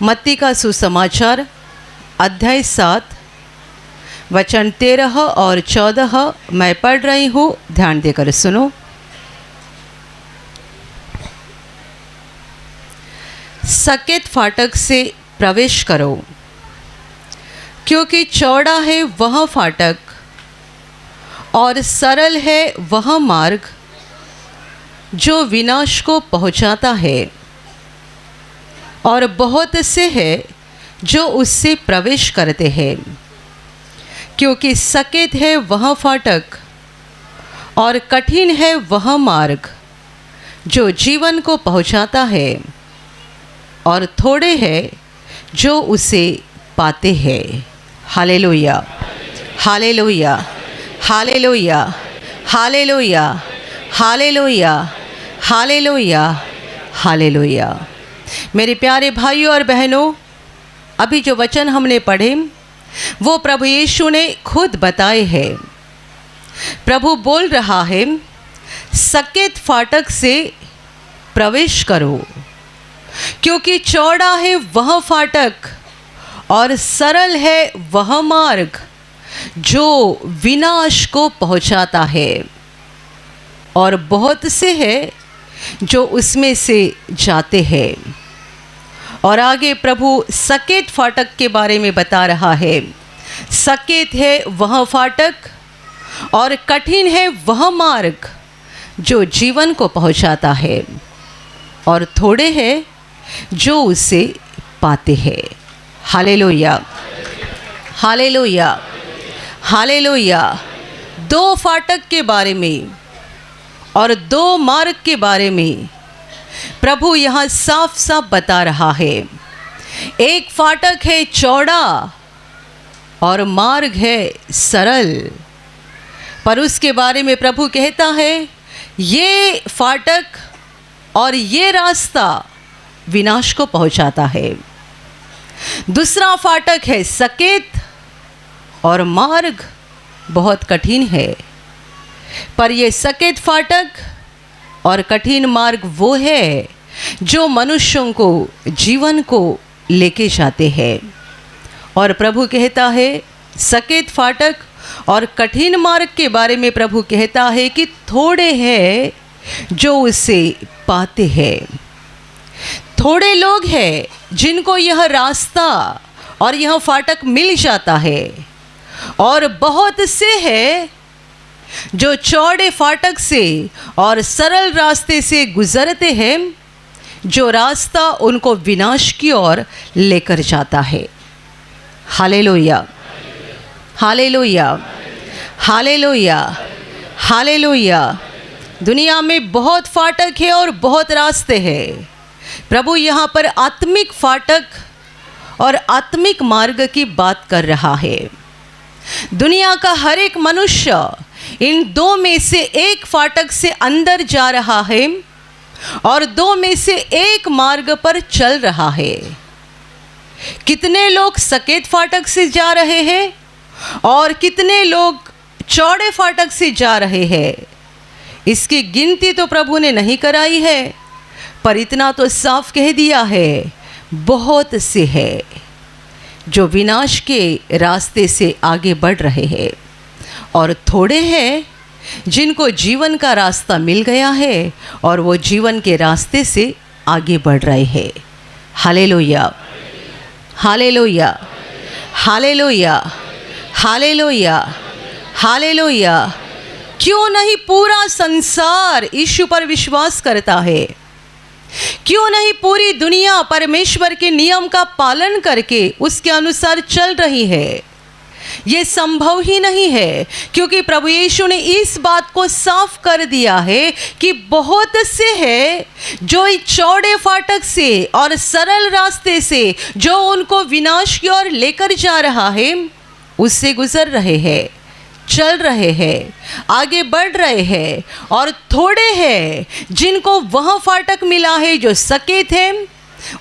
मत्ती का सुसमाचार अध्याय 7 वचन 13 और 14 मैं पढ़ रही हूँ, ध्यान देकर सुनो। सकेत फाटक से प्रवेश करो, क्योंकि चौड़ा है वह फाटक और सरल है वह मार्ग जो विनाश को पहुँचाता है, और बहुत से हैं जो उससे प्रवेश करते हैं। क्योंकि सकेत है वह फाटक और कठिन है वह मार्ग जो जीवन को पहुँचाता है, और थोड़े हैं जो उसे पाते हैं। Hallelujah, hallelujah, hallelujah, hallelujah, hallelujah, hallelujah, hallelujah. मेरे प्यारे भाइयों और बहनों, अभी जो वचन हमने पढ़े वो प्रभु यीशु ने खुद बताए हैं। प्रभु बोल रहा है, सकेत फाटक से प्रवेश करो, क्योंकि चौड़ा है वह फाटक और सरल है वह मार्ग जो विनाश को पहुंचाता है, और बहुत से हैं जो उसमें से जाते हैं। और आगे प्रभु सकेत फाटक के बारे में बता रहा है। सकेत है वह फाटक और कठिन है वह मार्ग जो जीवन को पहुंचाता है, और थोड़े हैं जो उसे पाते हैं। Hallelujah, hallelujah, hallelujah. दो फाटक के बारे में और दो मार्ग के बारे में प्रभु यहाँ साफ साफ बता रहा है। एक फाटक है चौड़ा और मार्ग है सरल, पर उसके बारे में प्रभु कहता है ये फाटक और ये रास्ता विनाश को पहुंचाता है। दूसरा फाटक है सकेत और मार्ग बहुत कठिन है, पर ये सकेत फाटक और कठिन मार्ग वो है जो मनुष्यों को जीवन को लेके जाते हैं। और प्रभु कहता है सकेत फाटक और कठिन मार्ग के बारे में प्रभु कहता है कि थोड़े हैं जो उसे पाते हैं। थोड़े लोग हैं जिनको यह रास्ता और यह फाटक मिल जाता है, और बहुत से हैं जो चौड़े फाटक से और सरल रास्ते से गुजरते हैं, जो रास्ता उनको विनाश की ओर लेकर जाता है। Hallelujah, hallelujah, hallelujah, hallelujah. दुनिया में बहुत फाटक है और बहुत रास्ते हैं। प्रभु यहाँ पर आत्मिक फाटक और आत्मिक मार्ग की बात कर रहा है। दुनिया का हर एक मनुष्य इन दो में से एक फाटक से अंदर जा रहा है और दो में से एक मार्ग पर चल रहा है। कितने लोग सकेत फाटक से जा रहे हैं और कितने लोग चौड़े फाटक से जा रहे हैं, इसकी गिनती तो प्रभु ने नहीं कराई है, पर इतना तो साफ कह दिया है बहुत से हैं जो विनाश के रास्ते से आगे बढ़ रहे हैं, और थोड़े हैं जिनको जीवन का रास्ता मिल गया है और वो जीवन के रास्ते से आगे बढ़ रहे हैं। Hallelujah, hallelujah, hallelujah, hallelujah, hallelujah. क्यों नहीं पूरा संसार यीशु पर विश्वास करता है? क्यों नहीं पूरी दुनिया परमेश्वर के नियम का पालन करके उसके अनुसार चल रही है? ये संभव ही नहीं है, क्योंकि प्रभु यीशु ने इस बात को साफ कर दिया है कि बहुत से हैं जो चौड़े फाटक से और सरल रास्ते से जो उनको विनाश की ओर लेकर जा रहा है उससे गुजर रहे हैं, चल रहे हैं, आगे बढ़ रहे हैं, और थोड़े हैं जिनको वह फाटक मिला है जो सकेत है,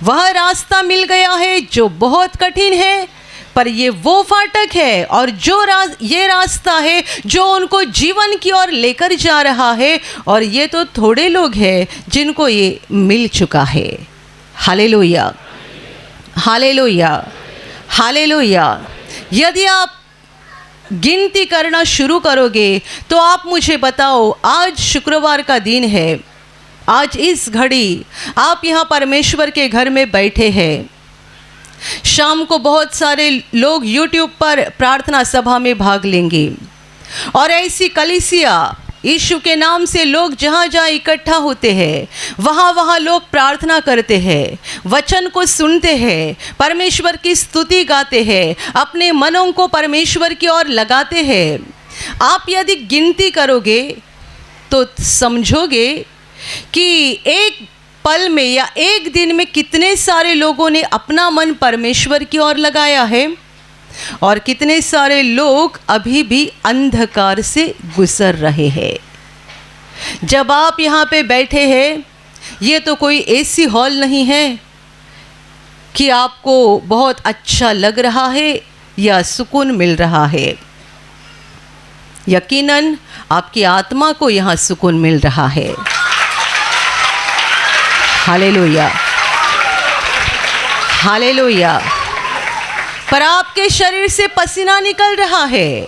वह रास्ता मिल गया है जो बहुत कठिन है, पर ये वो फाटक है और जो ये रास्ता है जो उनको जीवन की ओर लेकर जा रहा है, और ये तो थोड़े लोग हैं जिनको ये मिल चुका है। Hallelujah, hallelujah, hallelujah. यदि आप गिनती करना शुरू करोगे तो आप मुझे बताओ, आज शुक्रवार का दिन है, आज इस घड़ी आप यहाँ परमेश्वर के घर में बैठे हैं। शाम को बहुत सारे लोग यूट्यूब पर प्रार्थना सभा में भाग लेंगे और ऐसी कलीसिया यीशु के नाम से लोग जहाँ जहाँ इकट्ठा होते हैं, वहाँ वहाँ लोग प्रार्थना करते हैं, वचन को सुनते हैं, परमेश्वर की स्तुति गाते हैं, अपने मनों को परमेश्वर की ओर लगाते हैं। आप यदि गिनती करोगे तो समझोगे कि एक पल में या एक दिन में कितने सारे लोगों ने अपना मन परमेश्वर की ओर लगाया है और कितने सारे लोग अभी भी अंधकार से गुजर रहे हैं। जब आप यहाँ पे बैठे हैं, ये तो कोई ऐसी हॉल नहीं है कि आपको बहुत अच्छा लग रहा है या सुकून मिल रहा है। यकीनन आपकी आत्मा को यहाँ सुकून मिल रहा है। Hallelujah, hallelujah. पर आपके शरीर से पसीना निकल रहा है।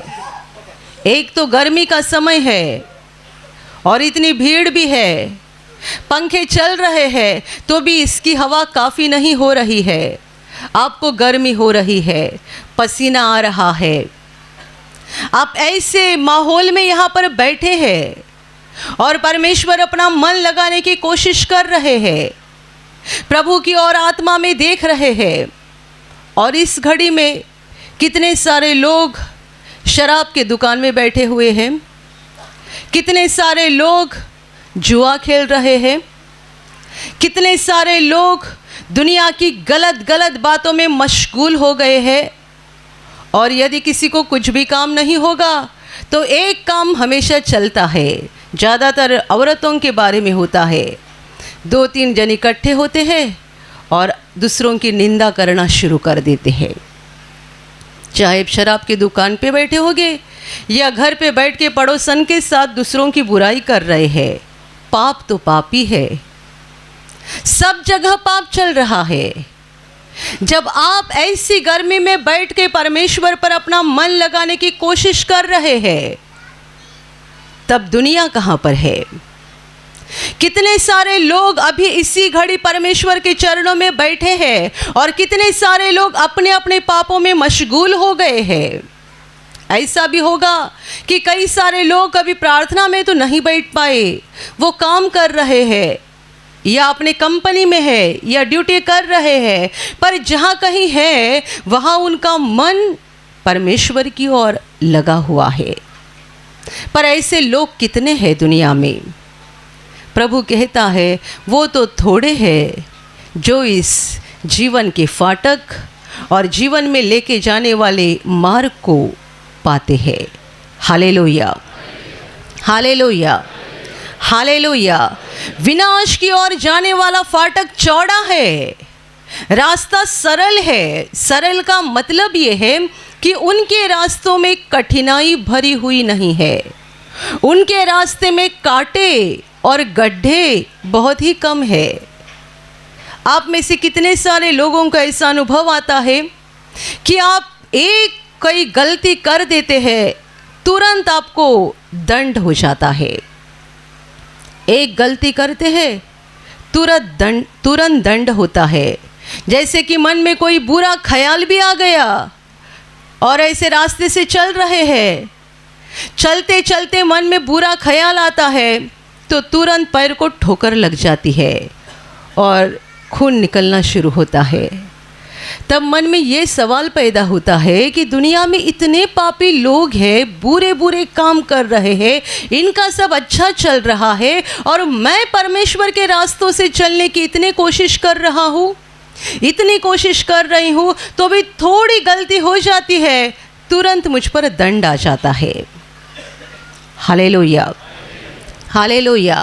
एक तो गर्मी का समय है और इतनी भीड़ भी है, पंखे चल रहे हैं तो भी इसकी हवा काफ़ी नहीं हो रही है, आपको गर्मी हो रही है, पसीना आ रहा है। आप ऐसे माहौल में यहाँ पर बैठे हैं और परमेश्वर अपना मन लगाने की कोशिश कर रहे हैं, प्रभु की ओर आत्मा में देख रहे हैं। और इस घड़ी में कितने सारे लोग शराब के दुकान में बैठे हुए हैं, कितने सारे लोग जुआ खेल रहे हैं, कितने सारे लोग दुनिया की गलत गलत बातों में मशगूल हो गए हैं। और यदि किसी को कुछ भी काम नहीं होगा तो एक काम हमेशा चलता है, ज़्यादातर औरतों के बारे में होता है। 2-3 जन इकट्ठे होते हैं और दूसरों की निंदा करना शुरू कर देते हैं। चाहे शराब की दुकान पे बैठे होगे या घर पे बैठ के पड़ोसन के साथ दूसरों की बुराई कर रहे हैं। पाप तो पाप ही है, सब जगह पाप चल रहा है। जब आप ऐसी गर्मी में बैठ के परमेश्वर पर अपना मन लगाने की कोशिश कर रहे हैं, तब दुनिया कहाँ पर है? कितने सारे लोग अभी इसी घड़ी परमेश्वर के चरणों में बैठे हैं और कितने सारे लोग अपने अपने पापों में मशगूल हो गए हैं। ऐसा भी होगा कि कई सारे लोग कभी प्रार्थना में तो नहीं बैठ पाए, वो काम कर रहे हैं या अपने कंपनी में है या ड्यूटी कर रहे हैं, पर जहाँ कहीं है वहाँ उनका मन परमेश्वर की ओर लगा हुआ है। पर ऐसे लोग कितने हैं दुनिया में? प्रभु कहता है वो तो थोड़े हैं जो इस जीवन के फाटक और जीवन में लेके जाने वाले मार्ग को पाते हैं। Hallelujah, hallelujah, hallelujah. विनाश की ओर जाने वाला फाटक चौड़ा है, रास्ता सरल है। सरल का मतलब ये है कि उनके रास्तों में कठिनाई भरी हुई नहीं है, उनके रास्ते में कांटे और गड्ढे बहुत ही कम है। आप में से कितने सारे लोगों का ऐसा अनुभव आता है कि आप कोई गलती कर देते हैं, तुरंत आपको दंड हो जाता है। एक गलती करते हैं तुरंत दंड होता है। जैसे कि मन में कोई बुरा ख्याल भी आ गया और ऐसे रास्ते से चल रहे हैं, चलते चलते मन में बुरा ख्याल आता है तो तुरंत पैर को ठोकर लग जाती है और खून निकलना शुरू होता है। तब मन में ये सवाल पैदा होता है कि दुनिया में इतने पापी लोग हैं, बुरे बुरे काम कर रहे हैं, इनका सब अच्छा चल रहा है और मैं परमेश्वर के रास्तों से चलने की इतनी कोशिश कर रहा हूँ, इतनी कोशिश कर रही हूँ, तो भी थोड़ी गलती हो जाती है, तुरंत मुझ पर दंड आ जाता है। Hallelujah, hallelujah.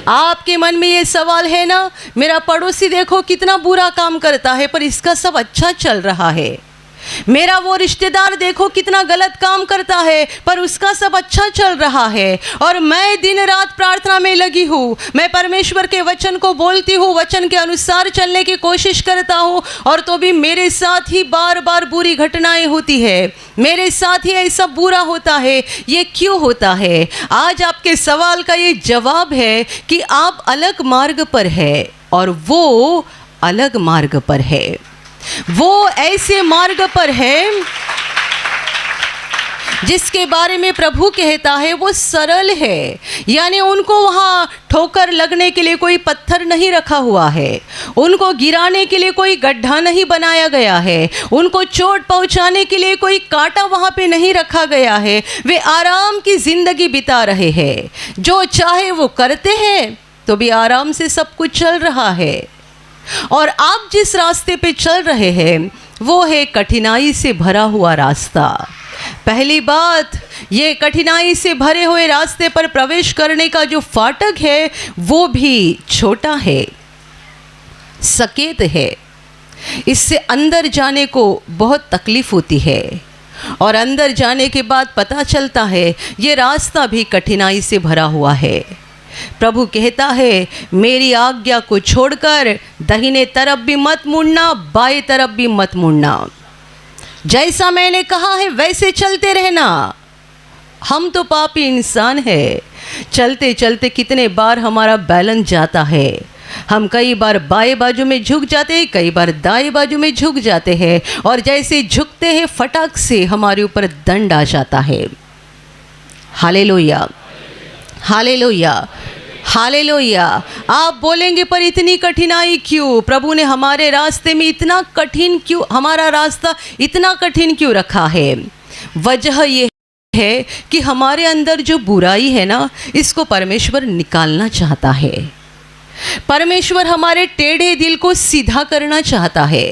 आपके मन में ये सवाल है ना, मेरा पड़ोसी देखो कितना बुरा काम करता है पर इसका सब अच्छा चल रहा है, मेरा वो रिश्तेदार देखो कितना गलत काम करता है पर उसका सब अच्छा चल रहा है, और मैं दिन रात प्रार्थना यात्रा में लगी हूँ, मैं परमेश्वर के वचन को बोलती हूँ, वचन के अनुसार चलने की कोशिश करता हूँ, और तो भी मेरे साथ ही बार बार बुरी घटनाएं होती है, मेरे साथ ही ऐसा बुरा होता है। ये क्यों होता है? आज आपके सवाल का ये जवाब है कि आप अलग मार्ग पर है और वो अलग मार्ग पर है। वो ऐसे मार्ग पर है जिसके बारे में प्रभु कहता है वो सरल है, यानी उनको वहाँ ठोकर लगने के लिए कोई पत्थर नहीं रखा हुआ है, उनको गिराने के लिए कोई गड्ढा नहीं बनाया गया है, उनको चोट पहुँचाने के लिए कोई कांटा वहाँ पे नहीं रखा गया है। वे आराम की ज़िंदगी बिता रहे हैं, जो चाहे वो करते हैं, तो भी आराम से सब कुछ चल रहा है। और आप जिस रास्ते पे चल रहे हैं वो है कठिनाई से भरा हुआ रास्ता। पहली बात, ये कठिनाई से भरे हुए रास्ते पर प्रवेश करने का जो फाटक है वो भी छोटा है, सकेत है। इससे अंदर जाने को बहुत तकलीफ होती है, और अंदर जाने के बाद पता चलता है ये रास्ता भी कठिनाई से भरा हुआ है। प्रभु कहता है मेरी आज्ञा को छोड़कर दाहिने तरफ भी मत मुड़ना, बाएं तरफ भी मत मुड़ना। जैसा मैंने कहा है वैसे चलते रहना। हम तो पापी इंसान हैं, चलते चलते कितने बार हमारा बैलेंस जाता है। हम कई बार बाएं बाजू में झुक जाते हैं, कई बार दाएं बाजू में झुक जाते हैं, और जैसे झुकते हैं फटाक से हमारे ऊपर दंड आ जाता है। Hallelujah, hallelujah, hallelujah. आप बोलेंगे पर इतनी कठिनाई क्यों? प्रभु ने हमारे रास्ते में इतना कठिन क्यों, हमारा रास्ता इतना कठिन क्यों रखा है? वजह ये है कि हमारे अंदर जो बुराई है ना, इसको परमेश्वर निकालना चाहता है। परमेश्वर हमारे टेढ़े दिल को सीधा करना चाहता है।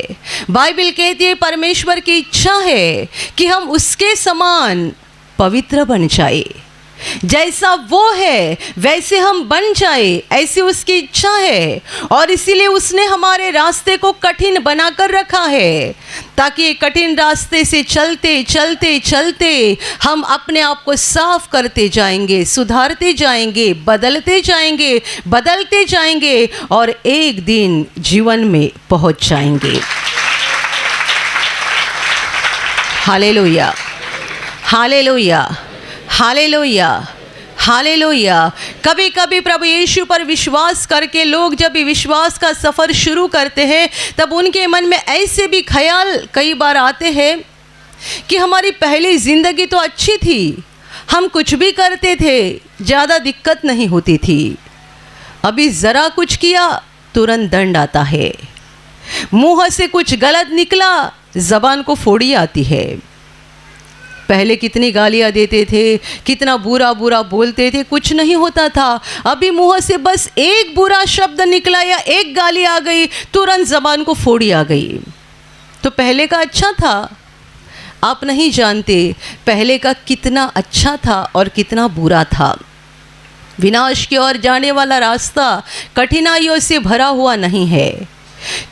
बाइबल कहती है परमेश्वर की इच्छा है कि हम उसके समान पवित्र बन जाए, जैसा वो है वैसे हम बन जाए, ऐसी उसकी इच्छा है। और इसीलिए उसने हमारे रास्ते को कठिन बनाकर रखा है, ताकि कठिन रास्ते से चलते चलते चलते हम अपने आप को साफ करते जाएंगे, सुधारते जाएंगे, बदलते जाएंगे, बदलते जाएंगे, और एक दिन जीवन में पहुंच जाएंगे। Hallelujah, hallelujah, hallelujah, hallelujah. कभी कभी प्रभु यीशु पर विश्वास करके लोग जब भी विश्वास का सफ़र शुरू करते हैं, तब उनके मन में ऐसे भी ख्याल कई बार आते हैं कि हमारी पहली ज़िंदगी तो अच्छी थी, हम कुछ भी करते थे, ज़्यादा दिक्कत नहीं होती थी। अभी ज़रा कुछ किया तुरंत दंड आता है, मुँह से कुछ गलत निकला ज़बान को फोड़ी आती है। पहले कितनी गालियाँ देते थे, कितना बुरा बुरा बोलते थे, कुछ नहीं होता था। अभी मुंह से बस एक बुरा शब्द निकला या एक गाली आ गई, तुरंत ज़बान को फोड़ी आ गई। तो पहले का अच्छा था? आप नहीं जानते पहले का कितना अच्छा था और कितना बुरा था। विनाश की ओर जाने वाला रास्ता कठिनाइयों से भरा हुआ नहीं है,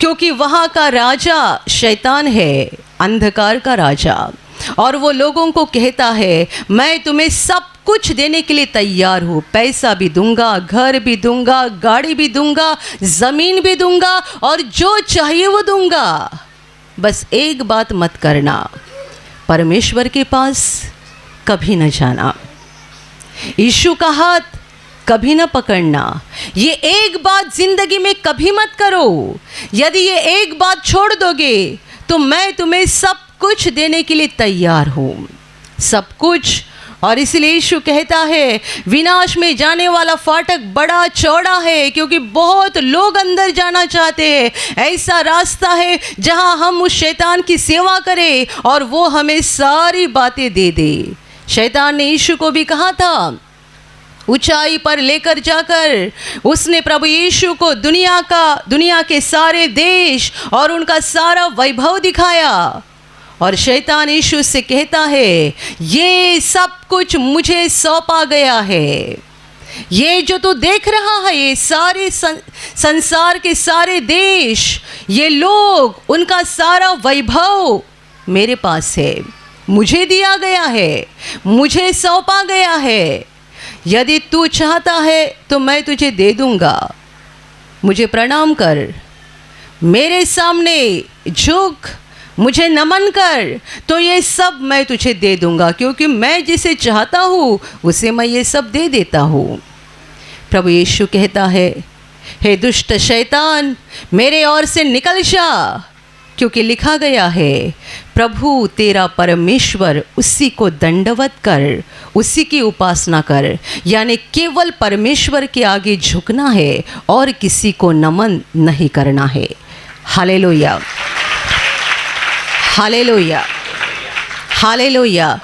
क्योंकि वहाँ का राजा शैतान है, अंधकार का राजा। और वो लोगों को कहता है मैं तुम्हें सब कुछ देने के लिए तैयार हूँ, पैसा भी दूंगा, घर भी दूंगा, गाड़ी भी दूंगा, ज़मीन भी दूंगा, और जो चाहिए वो दूंगा। बस एक बात मत करना, परमेश्वर के पास कभी न जाना, यीशु का हाथ कभी न पकड़ना। ये एक बात ज़िंदगी में कभी मत करो। यदि ये एक बात छोड़ दोगे तो मैं तुम्हें सब कुछ देने के लिए तैयार हूँ, सब कुछ। और इसलिए यीशु कहता है विनाश में जाने वाला फाटक बड़ा चौड़ा है, क्योंकि बहुत लोग अंदर जाना चाहते हैं। ऐसा रास्ता है जहाँ हम उस शैतान की सेवा करें और वो हमें सारी बातें दे दे। शैतान ने यीशु को भी कहा था, ऊंचाई पर लेकर जाकर उसने प्रभु यीशु को दुनिया के सारे देश और उनका सारा वैभव दिखाया। और शैतान यीशु से कहता है ये सब कुछ मुझे सौंपा गया है, ये जो तू देख रहा है, ये सारे संसार के सारे देश, ये लोग, उनका सारा वैभव मेरे पास है, मुझे दिया गया है, मुझे सौंपा गया है। यदि तू चाहता है तो मैं तुझे दे दूंगा, मुझे प्रणाम कर, मेरे सामने झुक, मुझे नमन कर, तो ये सब मैं तुझे दे दूंगा, क्योंकि मैं जिसे चाहता हूँ उसे मैं ये सब दे देता हूँ। प्रभु यीशु कहता है, हे दुष्ट शैतान, मेरे ओर से निकल जा, क्योंकि लिखा गया है, प्रभु तेरा परमेश्वर, उसी को दंडवत कर, उसी की उपासना कर। यानी केवल परमेश्वर के आगे झुकना है और किसी को नमन नहीं करना है। Hallelujah, hallelujah, hallelujah.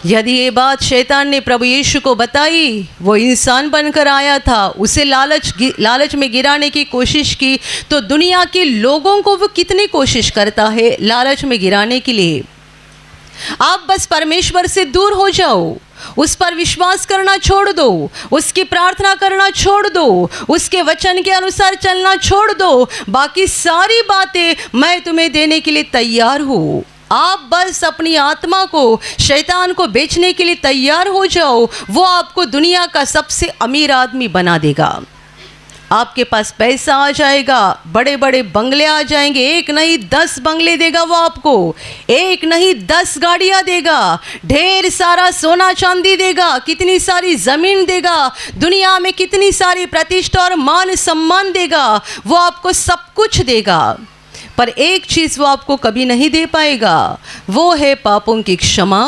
यदि ये बात शैतान ने प्रभु यीशु को बताई, वो इंसान बनकर आया था, उसे लालच में गिराने की कोशिश की, तो दुनिया के लोगों को वो कितनी कोशिश करता है लालच में गिराने के लिए। आप बस परमेश्वर से दूर हो जाओ, उस पर विश्वास करना छोड़ दो, उसकी प्रार्थना करना छोड़ दो, उसके वचन के अनुसार चलना छोड़ दो, बाकी सारी बातें मैं तुम्हें देने के लिए तैयार हूँ। आप बस अपनी आत्मा को शैतान को बेचने के लिए तैयार हो जाओ, वो आपको दुनिया का सबसे अमीर आदमी बना देगा। आपके पास पैसा आ जाएगा, बड़े बड़े बंगले आ जाएंगे, एक नहीं 10 बंगले देगा वो आपको, एक नहीं 10 गाड़ियाँ देगा, ढेर सारा सोना चांदी देगा, कितनी सारी ज़मीन देगा, दुनिया में कितनी सारी प्रतिष्ठा और मान सम्मान देगा, वो आपको सब कुछ देगा। पर एक चीज़ वो आपको कभी नहीं दे पाएगा, वो है पापों की क्षमा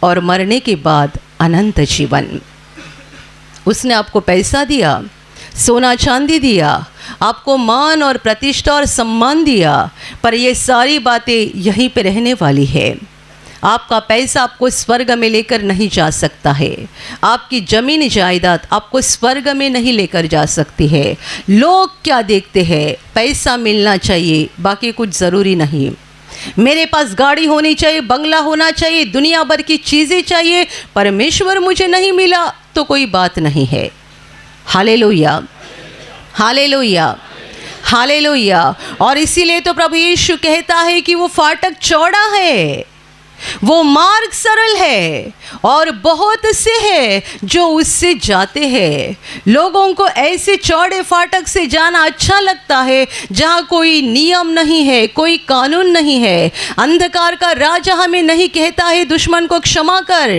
और मरने के बाद अनंत जीवन। उसने आपको पैसा दिया, सोना चांदी दिया, आपको मान और प्रतिष्ठा और सम्मान दिया, पर ये सारी बातें यहीं पे रहने वाली है। आपका पैसा आपको स्वर्ग में लेकर नहीं जा सकता है, आपकी ज़मीन जायदाद आपको स्वर्ग में नहीं लेकर जा सकती है। लोग क्या देखते हैं? पैसा मिलना चाहिए, बाकी कुछ ज़रूरी नहीं। मेरे पास गाड़ी होनी चाहिए, बंगला होना चाहिए, दुनिया भर की चीज़ें चाहिए, परमेश्वर मुझे नहीं मिला तो कोई बात नहीं है। Hallelujah, hallelujah, hallelujah. और इसीलिए तो प्रभु यीशु कहता है कि वो फाटक चौड़ा है, वो मार्ग सरल है और बहुत से हैं जो उससे जाते हैं। लोगों को ऐसे चौड़े फाटक से जाना अच्छा लगता है जहाँ कोई नियम नहीं है, कोई कानून नहीं है। अंधकार का राजा हमें नहीं कहता है दुश्मन को क्षमा कर,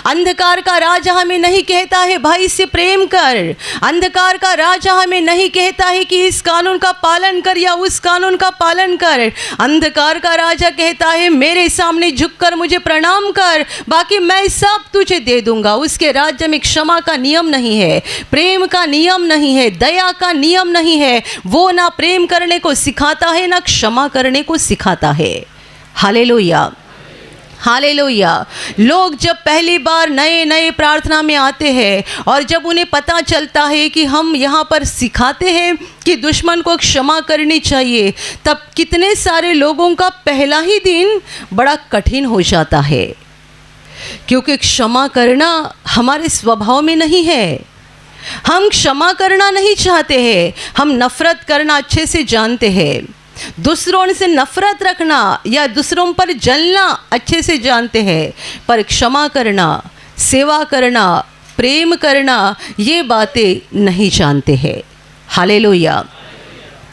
अंधकार का राजा हमें नहीं कहता है भाई से प्रेम कर, अंधकार का राजा हमें नहीं कहता है कि इस कानून का पालन कर या उस कानून का पालन कर। अंधकार का राजा कहता है मेरे सामने झुककर मुझे प्रणाम कर, बाकी मैं सब तुझे दे दूंगा। उसके राज्य में क्षमा का नियम नहीं है, प्रेम का नियम नहीं है, दया का नियम नहीं है। वो ना प्रेम करने को सिखाता है ना क्षमा करने को सिखाता है। Hallelujah, hallelujah. लोग जब पहली बार नए नए प्रार्थना में आते हैं और जब उन्हें पता चलता है कि हम यहाँ पर सिखाते हैं कि दुश्मन को क्षमा करनी चाहिए, तब कितने सारे लोगों का पहला ही दिन बड़ा कठिन हो जाता है, क्योंकि क्षमा करना हमारे स्वभाव में नहीं है। हम क्षमा करना नहीं चाहते हैं, हम नफ़रत करना अच्छे से जानते हैं। दूसरों से नफ़रत रखना या दूसरों पर जलना अच्छे से जानते हैं, पर क्षमा करना, सेवा करना, प्रेम करना, ये बातें नहीं जानते हैं। Hallelujah,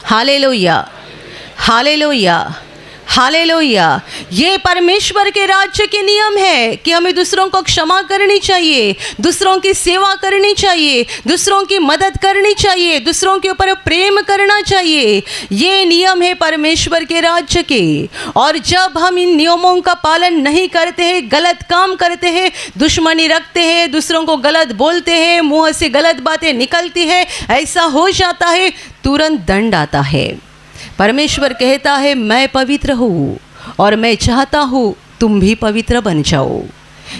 hallelujah, hallelujah, hallelujah. ये परमेश्वर के राज्य के नियम है कि हमें दूसरों को क्षमा करनी चाहिए, दूसरों की सेवा करनी चाहिए, दूसरों की मदद करनी चाहिए, दूसरों के ऊपर प्रेम करना चाहिए। ये नियम है परमेश्वर के राज्य के। और जब हम इन नियमों का पालन नहीं करते हैं, गलत काम करते हैं, दुश्मनी रखते हैं, दूसरों को गलत बोलते हैं, मुँह से गलत बातें निकलती है, ऐसा हो जाता है, तुरंत दंड आता है। परमेश्वर कहता है मैं पवित्र हूँ और मैं चाहता हूँ तुम भी पवित्र बन जाओ।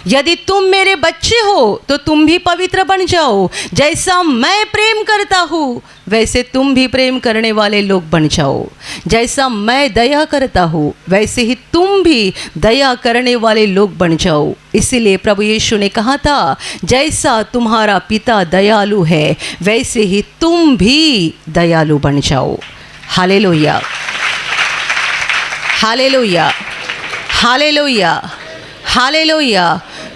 यदि तुम मेरे बच्चे हो तो तुम भी पवित्र बन जाओ। जैसा मैं प्रेम करता हूँ वैसे तुम भी प्रेम करने वाले लोग बन जाओ। जैसा मैं दया करता हूँ वैसे ही तुम भी दया करने वाले लोग बन जाओ। इसीलिए प्रभु यीशु ने कहा था जैसा तुम्हारा पिता दयालु है वैसे ही तुम भी दयालु बन जाओ। Hallelujah, hallelujah, hallelujah, hallelujah.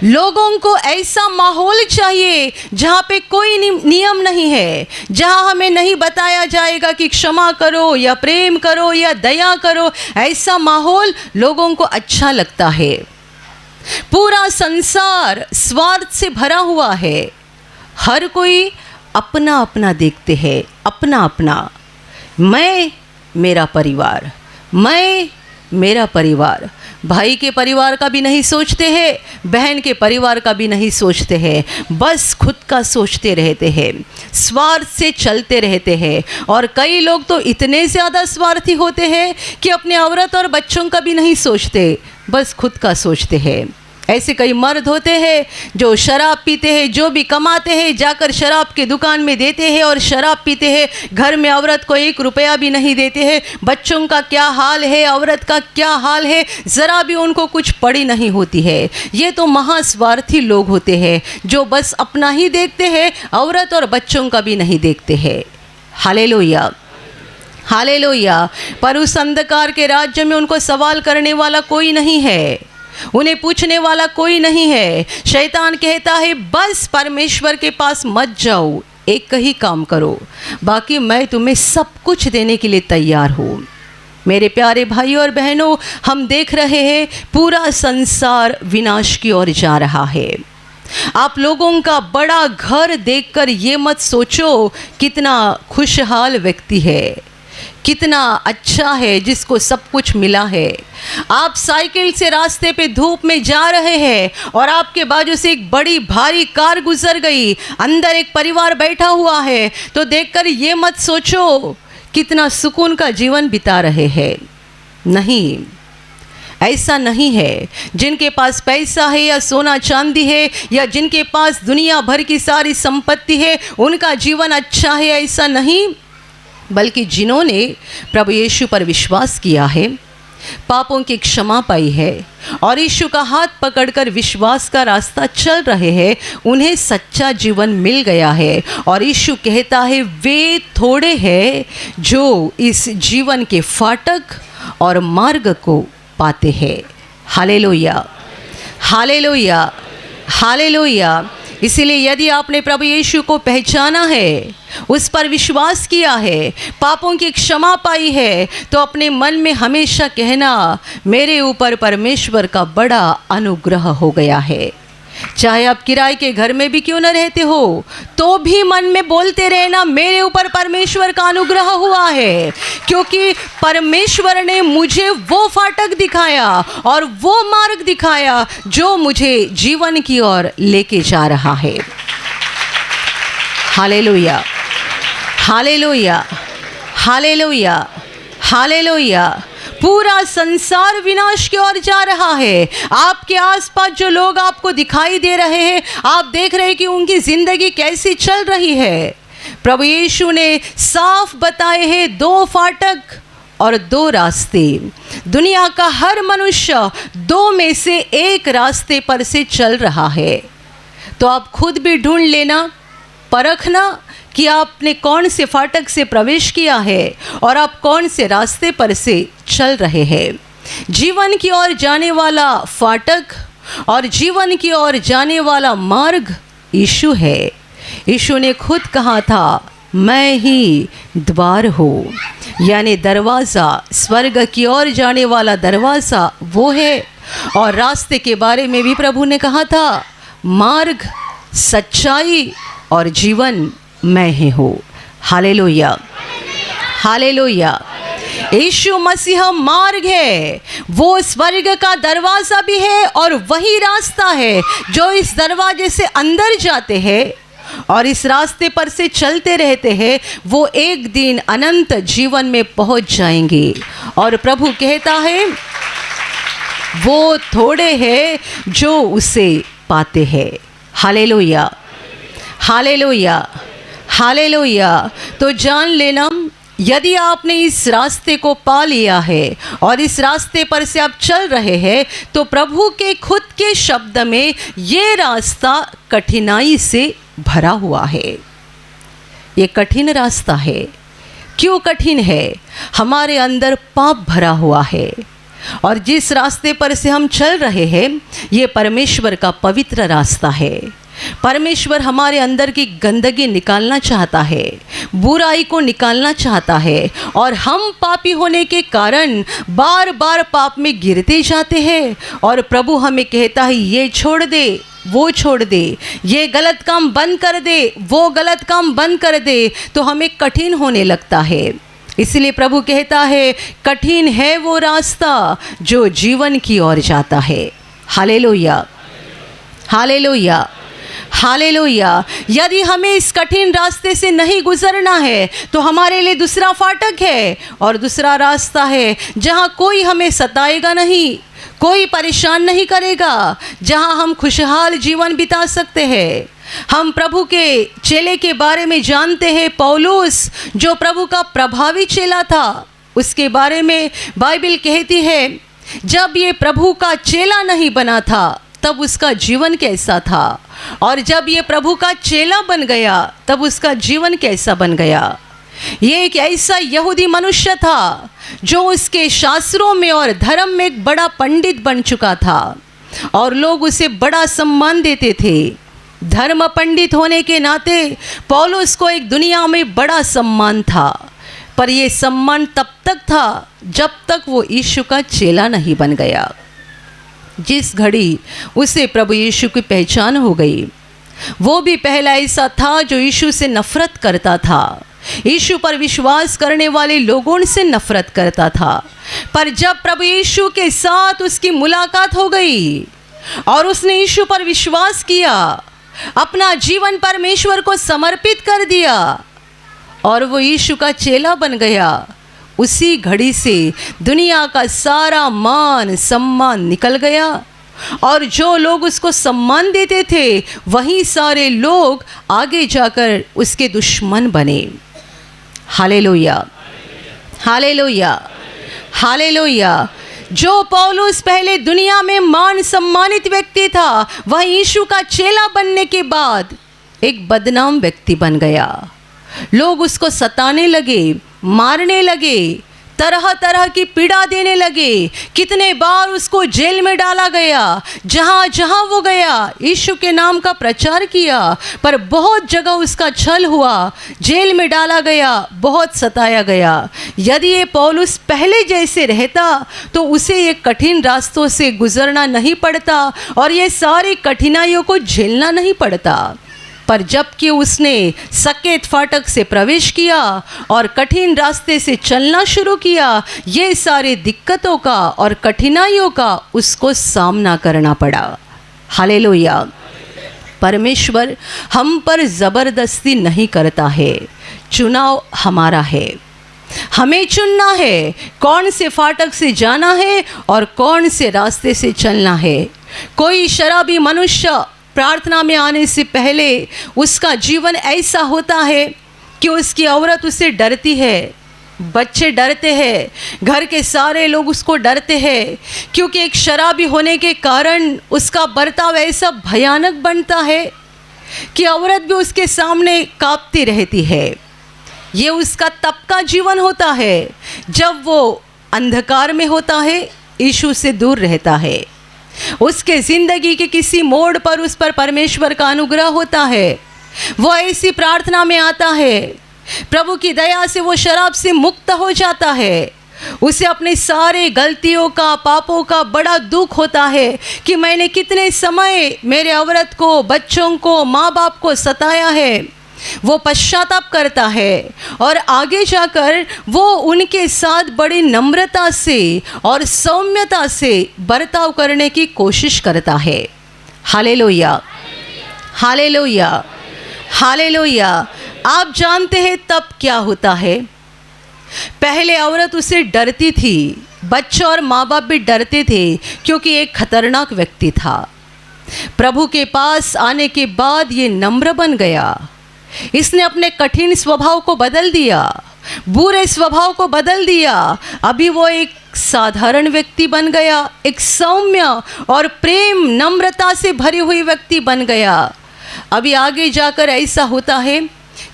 लोगों को ऐसा माहौल चाहिए जहाँ पे कोई नियम नहीं है, जहाँ हमें नहीं बताया जाएगा कि क्षमा करो या प्रेम करो या दया करो। ऐसा माहौल लोगों को अच्छा लगता है। पूरा संसार स्वार्थ से भरा हुआ है। हर कोई अपना अपना देखते हैं, अपना अपना। मैं मेरा परिवार, मैं मेरा परिवार। भाई के परिवार का भी नहीं सोचते हैं, बहन के परिवार का भी नहीं सोचते हैं, बस खुद का सोचते रहते हैं, स्वार्थ से चलते रहते हैं। और कई लोग तो इतने ज़्यादा स्वार्थी होते हैं कि अपने औरत और बच्चों का भी नहीं सोचते, बस खुद का सोचते हैं। ऐसे कई मर्द होते हैं जो शराब पीते हैं, जो भी कमाते हैं जाकर शराब के दुकान में देते हैं और शराब पीते हैं। घर में औरत को 1 रुपया भी नहीं देते हैं। बच्चों का क्या हाल है, औरत का क्या हाल है, ज़रा भी उनको कुछ पड़ी नहीं होती है। ये तो महास्वार्थी लोग होते हैं जो बस अपना ही देखते हैं, औरत और बच्चों का भी नहीं देखते हैं। Hallelujah, hallelujah. पर उस अंधकार के राज्य में उनको सवाल करने वाला कोई नहीं है, उन्हें पूछने वाला कोई नहीं है। शैतान कहता है बस परमेश्वर के पास मत जाओ, एक ही काम करो, बाकी मैं तुम्हें सब कुछ देने के लिए तैयार हूँ। मेरे प्यारे भाई और बहनों, हम देख रहे हैं पूरा संसार विनाश की ओर जा रहा है। आप लोगों का बड़ा घर देखकर ये मत सोचो कितना खुशहाल व्यक्ति है, कितना अच्छा है जिसको सब कुछ मिला है। आप साइकिल से रास्ते पे धूप में जा रहे हैं और आपके बाजू से एक बड़ी भारी कार गुजर गई, अंदर एक परिवार बैठा हुआ है, तो देखकर ये मत सोचो कितना सुकून का जीवन बिता रहे हैं। नहीं, ऐसा नहीं है। जिनके पास पैसा है या सोना चांदी है या जिनके पास दुनिया भर की सारी संपत्ति है उनका जीवन अच्छा है, ऐसा नहीं। बल्कि जिन्होंने प्रभु यीशु पर विश्वास किया है, पापों की क्षमा पाई है और यीशु का हाथ पकड़कर विश्वास का रास्ता चल रहे हैं, उन्हें सच्चा जीवन मिल गया है। और यीशु कहता है वे थोड़े हैं जो इस जीवन के फाटक और मार्ग को पाते हैं। Hallelujah, hallelujah, hallelujah. इसीलिए यदि आपने प्रभु यीशु को पहचाना है, उस पर विश्वास किया है, पापों की क्षमा पाई है, तो अपने मन में हमेशा कहना मेरे ऊपर परमेश्वर का बड़ा अनुग्रह हो गया है। चाहे आप किराए के घर में भी क्यों न रहते हो, तो भी मन में बोलते रहना मेरे ऊपर परमेश्वर का अनुग्रह हुआ है, क्योंकि परमेश्वर ने मुझे वो फाटक दिखाया और वो मार्ग दिखाया जो मुझे जीवन की ओर लेके जा रहा है। Hallelujah, hallelujah, hallelujah, hallelujah. पूरा संसार विनाश की ओर जा रहा है। आपके आसपास जो लोग आपको दिखाई दे रहे हैं, आप देख रहे हैं कि उनकी ज़िंदगी कैसी चल रही है। प्रभु यीशु ने साफ बताए हैं 2 फाटक और 2 रास्ते। दुनिया का हर मनुष्य 2 में से एक रास्ते पर से चल रहा है। तो आप खुद भी ढूंढ लेना, परखना कि आपने कौन से फाटक से प्रवेश किया है और आप कौन से रास्ते पर से चल रहे हैं। जीवन की ओर जाने वाला फाटक और जीवन की ओर जाने वाला मार्ग यीशु है। यीशु ने खुद कहा था मैं ही द्वार हूँ, यानी दरवाज़ा, स्वर्ग की ओर जाने वाला दरवाज़ा वो है। और रास्ते के बारे में भी प्रभु ने कहा था मार्ग, सच्चाई और जीवन मैं ही हूँ। Hallelujah, hallelujah. यीशु मसीह मार्ग है, वो स्वर्ग का दरवाज़ा भी है और वही रास्ता है जो इस दरवाजे से अंदर जाते हैं और इस रास्ते पर से चलते रहते हैं, वो एक दिन अनंत जीवन में पहुंच जाएंगे। और प्रभु कहता है वो थोड़े हैं जो उसे पाते हैं। Hallelujah, hallelujah, hallelujah. तो जान लेना, यदि आपने इस रास्ते को पा लिया है और इस रास्ते पर से आप चल रहे हैं, तो प्रभु के खुद के शब्द में ये रास्ता कठिनाई से भरा हुआ है। ये कठिन रास्ता है। क्यों कठिन है? हमारे अंदर पाप भरा हुआ है, और जिस रास्ते पर से हम चल रहे हैं ये परमेश्वर का पवित्र रास्ता है। परमेश्वर हमारे अंदर की गंदगी निकालना चाहता है, बुराई को निकालना चाहता है, और हम पापी होने के कारण बार बार पाप में गिरते जाते हैं। और प्रभु हमें कहता है ये छोड़ दे, वो छोड़ दे, ये गलत काम बंद कर दे, वो गलत काम बंद कर दे, तो हमें कठिन होने लगता है। इसलिए प्रभु कहता है कठिन है वो रास्ता जो जीवन की ओर जाता है। Hallelujah, hallelujah, hallelujah. यदि हमें इस कठिन रास्ते से नहीं गुजरना है तो हमारे लिए दूसरा फाटक है और दूसरा रास्ता है जहाँ कोई हमें सताएगा नहीं, कोई परेशान नहीं करेगा, जहाँ हम खुशहाल जीवन बिता सकते हैं। हम प्रभु के चेले के बारे में जानते हैं, पौलुस जो प्रभु का प्रभावी चेला था, उसके बारे में बाइबल कहती है जब ये प्रभु का चेला नहीं बना था तब उसका जीवन कैसा था, और जब ये प्रभु का चेला बन गया तब उसका जीवन कैसा बन गया। ये एक ऐसा यहूदी मनुष्य था जो उसके शास्त्रों में और धर्म में एक बड़ा पंडित बन चुका था और लोग उसे बड़ा सम्मान देते थे। धर्म पंडित होने के नाते पौलुस को एक दुनिया में बड़ा सम्मान था, पर यह सम्मान तब तक था जब तक वो यीशु का चेला नहीं बन गया। जिस घड़ी उसे प्रभु यीशु की पहचान हो गई, वो भी पहला ऐसा था जो यीशु से नफरत करता था, यीशु पर विश्वास करने वाले लोगों से नफरत करता था। पर जब प्रभु यीशु के साथ उसकी मुलाकात हो गई और उसने यीशु पर विश्वास किया, अपना जीवन परमेश्वर को समर्पित कर दिया और वो यीशु का चेला बन गया, उसी घड़ी से दुनिया का सारा मान सम्मान निकल गया और जो लोग उसको सम्मान देते थे वही सारे लोग आगे जाकर उसके दुश्मन बने। Hallelujah, hallelujah, hallelujah. जो पौलुस पहले दुनिया में मान सम्मानित व्यक्ति था, वह यीशु का चेला बनने के बाद एक बदनाम व्यक्ति बन गया। लोग उसको सताने लगे, मारने लगे, तरह तरह की पीड़ा देने लगे। कितने बार उसको जेल में डाला गया, जहाँ जहाँ वो गया यीशु के नाम का प्रचार किया, पर बहुत जगह उसका छल हुआ, जेल में डाला गया, बहुत सताया गया। यदि ये पौलुस पहले जैसे रहता तो उसे ये कठिन रास्तों से गुजरना नहीं पड़ता और ये सारी कठिनाइयों को झेलना नहीं पड़ता। पर जबकि उसने सकेत फाटक से प्रवेश किया और कठिन रास्ते से चलना शुरू किया, ये सारे दिक्कतों का और कठिनाइयों का उसको सामना करना पड़ा। हालेलुया। परमेश्वर हम पर ज़बरदस्ती नहीं करता है, चुनाव हमारा है। हमें चुनना है कौन से फाटक से जाना है और कौन से रास्ते से चलना है। कोई शराबी मनुष्य प्रार्थना में आने से पहले उसका जीवन ऐसा होता है कि उसकी औरत उससे डरती है, बच्चे डरते हैं, घर के सारे लोग उसको डरते हैं, क्योंकि एक शराबी होने के कारण उसका बर्ताव ऐसा भयानक बनता है कि औरत भी उसके सामने कांपती रहती है। ये उसका तब का जीवन होता है जब वो अंधकार में होता है, यीशु से दूर रहता है। उसके ज़िंदगी के किसी मोड़ पर उस पर परमेश्वर का अनुग्रह होता है, वो ऐसी प्रार्थना में आता है, प्रभु की दया से वो शराब से मुक्त हो जाता है। उसे अपने सारे गलतियों का, पापों का बड़ा दुख होता है कि मैंने कितने समय मेरे औरत को, बच्चों को, माँ बाप को सताया है। वो पश्चाताप करता है और आगे जाकर वो उनके साथ बड़ी नम्रता से और सौम्यता से बर्ताव करने की कोशिश करता है। Hallelujah, hallelujah, hallelujah. आप जानते हैं तब क्या होता है? पहले औरत उसे डरती थी, बच्चे और माँ बाप भी डरते थे क्योंकि एक खतरनाक व्यक्ति था। प्रभु के पास आने के बाद ये नम्र बन गया। इसने अपने कठिन स्वभाव को बदल दिया, बुरे स्वभाव को बदल दिया। अभी वो एक साधारण व्यक्ति बन गया, एक सौम्य और प्रेम नम्रता से भरी हुई व्यक्ति बन गया। अभी आगे जाकर ऐसा होता है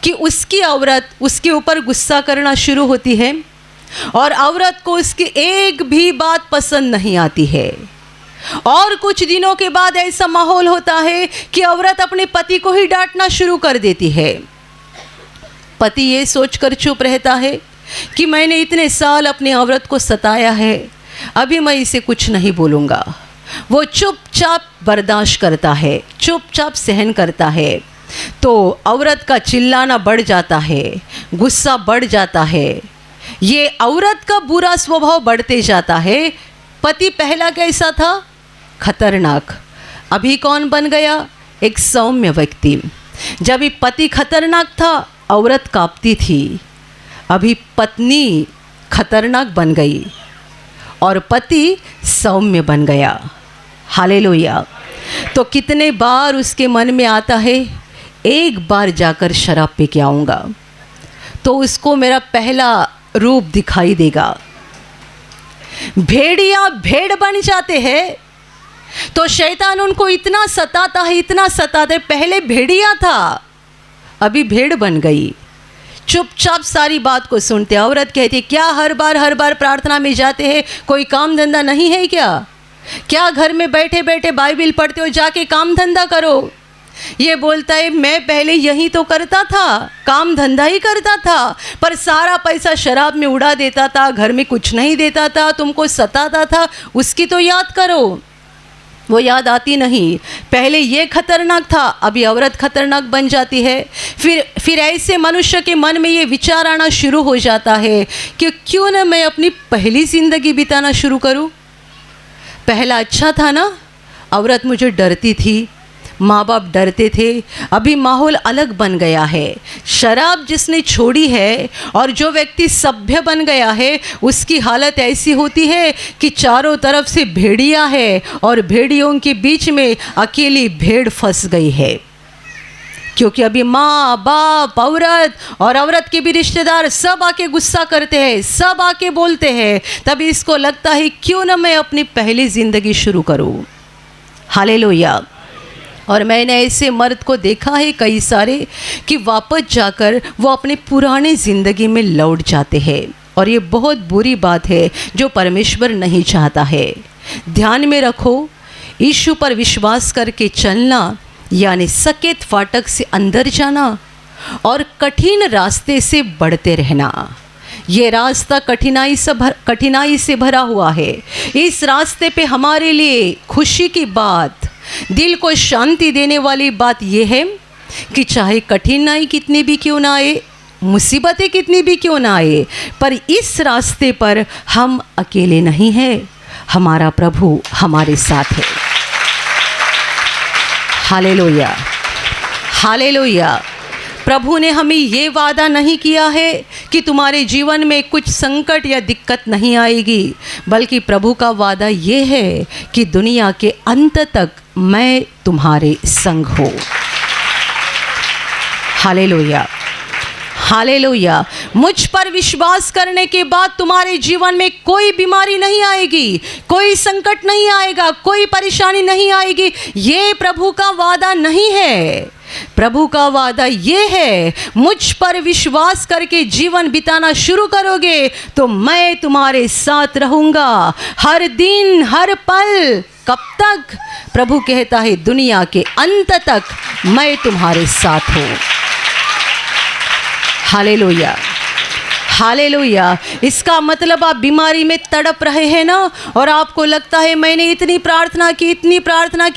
कि उसकी औरत उसके ऊपर गुस्सा करना शुरू होती है, और औरत को उसकी एक भी बात पसंद नहीं आती है। और कुछ दिनों के बाद ऐसा माहौल होता है कि औरत अपने पति को ही डांटना शुरू कर देती है। पति ये सोचकर चुप रहता है कि मैंने इतने साल अपनी औरत को सताया है, अभी मैं इसे कुछ नहीं बोलूँगा। वो चुपचाप बर्दाश्त करता है, चुपचाप सहन करता है। तो औरत का चिल्लाना बढ़ जाता है, गुस्सा बढ़ जाता है, ये औरत का बुरा स्वभाव बढ़ते जाता है। पति पहला कैसा था? खतरनाक। अभी कौन बन गया? एक सौम्य व्यक्ति। जब भी पति खतरनाक था, औरत कांपती थी। अभी पत्नी खतरनाक बन गई और पति सौम्य बन गया। हालेलुया। तो कितने बार उसके मन में आता है, एक बार जाकर शराब पी के आऊँगा तो उसको मेरा पहला रूप दिखाई देगा। भेड़िया भेड़ बन जाते हैं तो शैतान उनको इतना सताता है, इतना सताता है। पहले भेड़िया था, अभी भेड़ बन गई। चुपचाप सारी बात को सुनते। औरत कहती, क्या हर बार प्रार्थना में जाते हैं, कोई काम धंधा नहीं है क्या घर में बैठे बैठे बाइबिल पढ़ते हो, जाके काम धंधा करो। ये बोलता है, मैं पहले यही तो करता था, काम धंधा ही करता था, पर सारा पैसा शराब में उड़ा देता था, घर में कुछ नहीं देता था, तुमको सताता था, उसकी तो याद करो। वो याद आती नहीं। पहले ये खतरनाक था, अभी औरत खतरनाक बन जाती है। फिर ऐसे मनुष्य के मन में ये विचार आना शुरू हो जाता है कि क्यों ना मैं अपनी पहली ज़िंदगी बिताना शुरू करूं। पहला अच्छा था ना, औरत मुझे डरती थी, माँ बाप डरते थे, अभी माहौल अलग बन गया है। शराब जिसने छोड़ी है और जो व्यक्ति सभ्य बन गया है, उसकी हालत ऐसी होती है कि चारों तरफ से भेड़िया है और भेड़ियों के बीच में अकेली भेड़ फंस गई है। क्योंकि अभी माँ बाप, औरत और औरत के भी रिश्तेदार सब आके गुस्सा करते हैं, सब आके बोलते हैं। तभी इसको लगता है क्यों ना मैं अपनी पहली ज़िंदगी शुरू करूँ। हालेलुया। और मैंने ऐसे मर्द को देखा है कई सारे कि वापस जाकर वो अपने पुराने ज़िंदगी में लौट जाते हैं। और ये बहुत बुरी बात है जो परमेश्वर नहीं चाहता है। ध्यान में रखो, यीशु पर विश्वास करके चलना यानी सकेत फाटक से अंदर जाना और कठिन रास्ते से बढ़ते रहना। ये रास्ता कठिनाई से भरा हुआ है। इस रास्ते पे हमारे लिए खुशी की बात, दिल को शांति देने वाली बात यह है कि चाहे कठिनाई कितनी भी क्यों ना आए, मुसीबतें कितनी भी क्यों ना आए, पर इस रास्ते पर हम अकेले नहीं हैं, हमारा प्रभु हमारे साथ है। Hallelujah, hallelujah. प्रभु ने हमें ये वादा नहीं किया है कि तुम्हारे जीवन में कुछ संकट या दिक्कत नहीं आएगी, बल्कि प्रभु का वादा ये है कि दुनिया के अंत तक मैं तुम्हारे संग हूँ। Hallelujah, hallelujah. मुझ पर विश्वास करने के बाद तुम्हारे जीवन में कोई बीमारी नहीं आएगी, कोई संकट नहीं आएगा, कोई परेशानी नहीं आएगी। ये प्रभु का वादा नहीं है। प्रभु का वादा ये है, मुझ पर विश्वास करके जीवन बिताना शुरू करोगे तो मैं तुम्हारे साथ रहूँगा हर दिन हर पल। कब तक? प्रभु कहता है दुनिया के अंत तक मैं तुम्हारे साथ हूँ। Hallelujah, hallelujah. इसका मतलब आप बीमारी में तड़प रहे हैं ना, और आपको लगता है मैंने इतनी प्रार्थना की,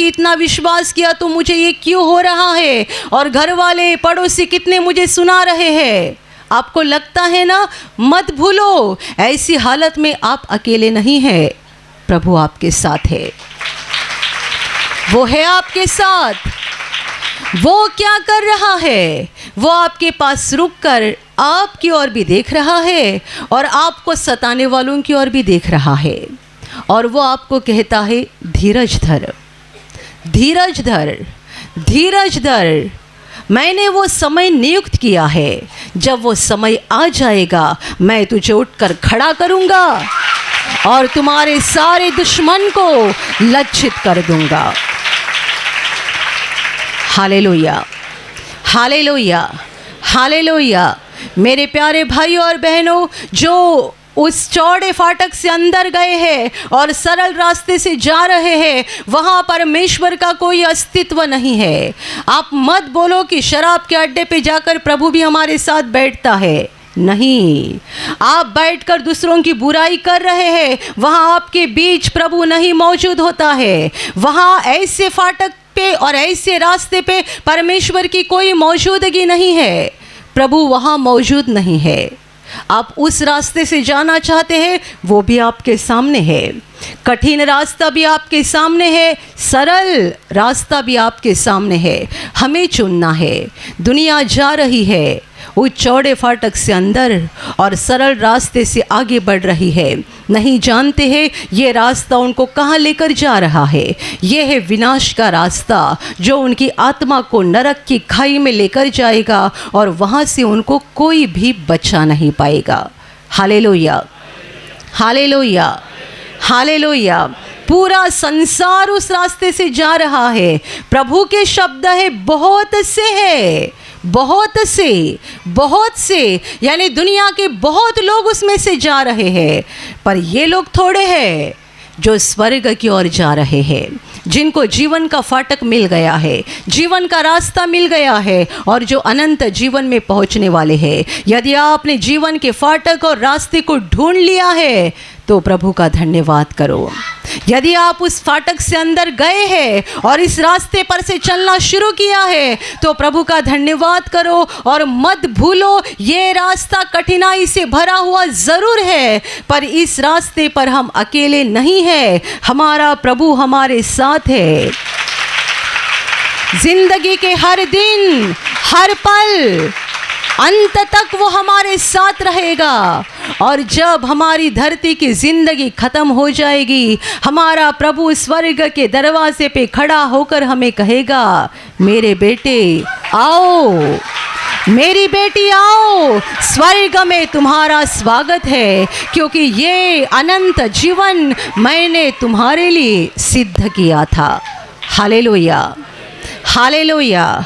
इतना विश्वास किया, तो मुझे ये क्यों हो रहा है, और घर वाले पड़ोसी कितने मुझे सुना रहे हैं। आपको लगता है ना, मत भूलो, ऐसी हालत में आप अकेले नहीं हैं, प्रभु आपके साथ है। वो है आपके साथ। वो क्या कर रहा है? वो आपके पास रुककर आपकी ओर भी देख रहा है और आपको सताने वालों की ओर भी देख रहा है, और वो आपको कहता है धीरज धर, धीरज धर, धीरज धर। मैंने वो समय नियुक्त किया है, जब वो समय आ जाएगा मैं तुझे उठकर खड़ा करूँगा और तुम्हारे सारे दुश्मन को लज्जित कर दूँगा। Hallelujah, hallelujah, hallelujah. मेरे प्यारे भाई और बहनों, जो उस चौड़े फाटक से अंदर गए हैं और सरल रास्ते से जा रहे हैं, वहाँ परमेश्वर का कोई अस्तित्व नहीं है। आप मत बोलो कि शराब के अड्डे पे जाकर प्रभु भी हमारे साथ बैठता है। नहीं, आप बैठकर दूसरों की बुराई कर रहे हैं, वहाँ आपके बीच प्रभु नहीं मौजूद होता है। वहाँ ऐसे फाटक पे और ऐसे रास्ते पे परमेश्वर की कोई मौजूदगी नहीं है, प्रभु वहाँ मौजूद नहीं है। आप उस रास्ते से जाना चाहते हैं, वो भी आपके सामने है। कठिन रास्ता भी आपके सामने है, सरल रास्ता भी आपके सामने है। हमें चुनना है। दुनिया जा रही है उस चौड़े फाटक से अंदर और सरल रास्ते से आगे बढ़ रही है। नहीं जानते हैं ये रास्ता उनको कहाँ लेकर जा रहा है। ये है विनाश का रास्ता जो उनकी आत्मा को नरक की खाई में लेकर जाएगा और वहाँ से उनको कोई भी बचा नहीं पाएगा। Hallelujah, hallelujah, hallelujah. पूरा संसार उस रास्ते से जा रहा है। प्रभु के शब्द है बहुत से है, बहुत से, यानी दुनिया के बहुत लोग उसमें से जा रहे हैं, पर ये लोग थोड़े हैं जो स्वर्ग की ओर जा रहे हैं, जिनको जीवन का फाटक मिल गया है, जीवन का रास्ता मिल गया है और जो अनंत जीवन में पहुंचने वाले हैं। यदि आपने जीवन के फाटक और रास्ते को ढूंढ लिया है तो प्रभु का धन्यवाद करो। यदि आप उस फाटक से अंदर गए हैं और इस रास्ते पर से चलना शुरू किया है तो प्रभु का धन्यवाद करो और मत भूलो ये रास्ता कठिनाई से भरा हुआ ज़रूर है, पर इस रास्ते पर हम अकेले नहीं हैं, हमारा प्रभु हमारे साथ है। जिंदगी के हर दिन, हर पल, अंत तक वो हमारे साथ रहेगा। और जब हमारी धरती की जिंदगी खत्म हो जाएगी, हमारा प्रभु स्वर्ग के दरवाजे पे खड़ा होकर हमें कहेगा, मेरे बेटे आओ, मेरी बेटी आओ, स्वर्ग में तुम्हारा स्वागत है, क्योंकि ये अनंत जीवन मैंने तुम्हारे लिए सिद्ध किया था। Hallelujah, hallelujah,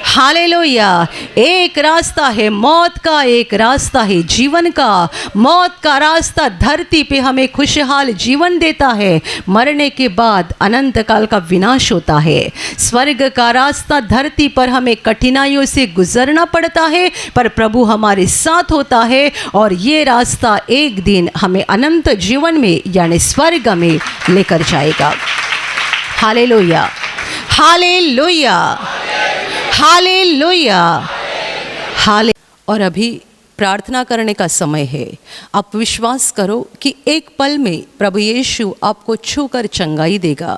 hallelujah. एक रास्ता है मौत का, एक रास्ता है जीवन का। मौत का रास्ता धरती पे हमें खुशहाल जीवन देता है, मरने के बाद अनंत काल का विनाश होता है। स्वर्ग का रास्ता धरती पर हमें कठिनाइयों से गुजरना पड़ता है, पर प्रभु हमारे साथ होता है और ये रास्ता एक दिन हमें अनंत जीवन में यानी स्वर्ग में लेकर जाएगा। हालेलुया, हालेलुया, हालेलुया, हाले। और अभी प्रार्थना करने का समय है। आप विश्वास करो कि एक पल में प्रभु यीशु आपको छूकर चंगाई देगा।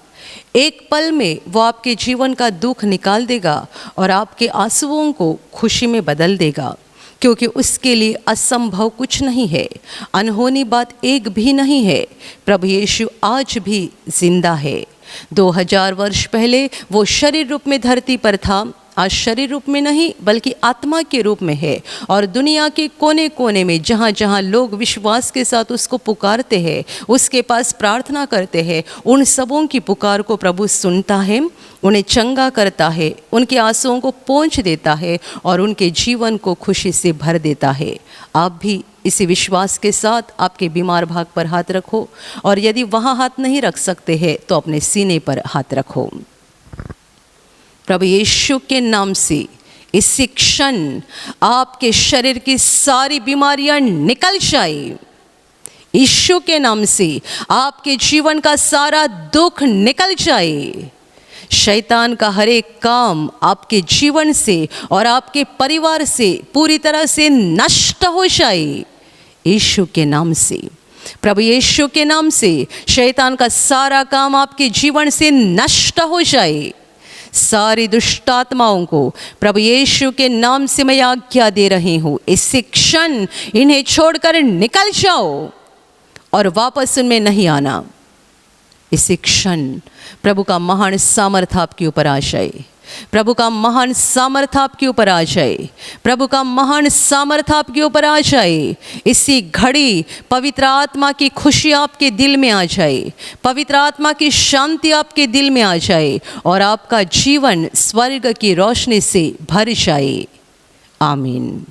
एक पल में वो आपके जीवन का दुख निकाल देगा और आपके आंसुओं को खुशी में बदल देगा, क्योंकि उसके लिए असंभव कुछ नहीं है, अनहोनी बात एक भी नहीं है। प्रभु यीशु आज भी जिंदा है। 2000 वर्ष पहले वो शरीर रूप में धरती पर था, आज शरीर रूप में नहीं बल्कि आत्मा के रूप में है और दुनिया के कोने कोने में जहाँ जहाँ लोग विश्वास के साथ उसको पुकारते हैं, उसके पास प्रार्थना करते हैं, उन सबों की पुकार को प्रभु सुनता है, उन्हें चंगा करता है, उनके आंसुओं को पोंछ देता है और उनके जीवन को खुशी से भर देता है। आप भी इसी विश्वास के साथ आपके बीमार भाग पर हाथ रखो और यदि वहाँ हाथ नहीं रख सकते हैं तो अपने सीने पर हाथ रखो। प्रभु यीशु के नाम से इसी क्षण आपके शरीर की सारी बीमारियां निकल जाए। यीशु के नाम से आपके जीवन का सारा दुख निकल जाए। शैतान का हर एक काम आपके जीवन से और आपके परिवार से पूरी तरह से नष्ट हो जाए। यीशु के नाम से, प्रभु यीशु के नाम से शैतान का सारा काम आपके जीवन से नष्ट हो जाए। सारी दुष्ट आत्माओं को प्रभु यीशु के नाम से मैं आज्ञा दे रही हूँ, इसी क्षण इन्हें छोड़कर निकल जाओ और वापस उनमें नहीं आना। इसी क्षण प्रभु का महान सामर्थ आपके ऊपर आ जाए, प्रभु का महान सामर्थ आपके ऊपर आ जाए, प्रभु का महान सामर्थ आपके ऊपर आ जाए। इसी घड़ी पवित्र आत्मा की खुशी आपके दिल में आ जाए, पवित्र आत्मा की शांति आपके दिल में आ जाए और आपका जीवन स्वर्ग की रोशनी से भर जाए। आमीन।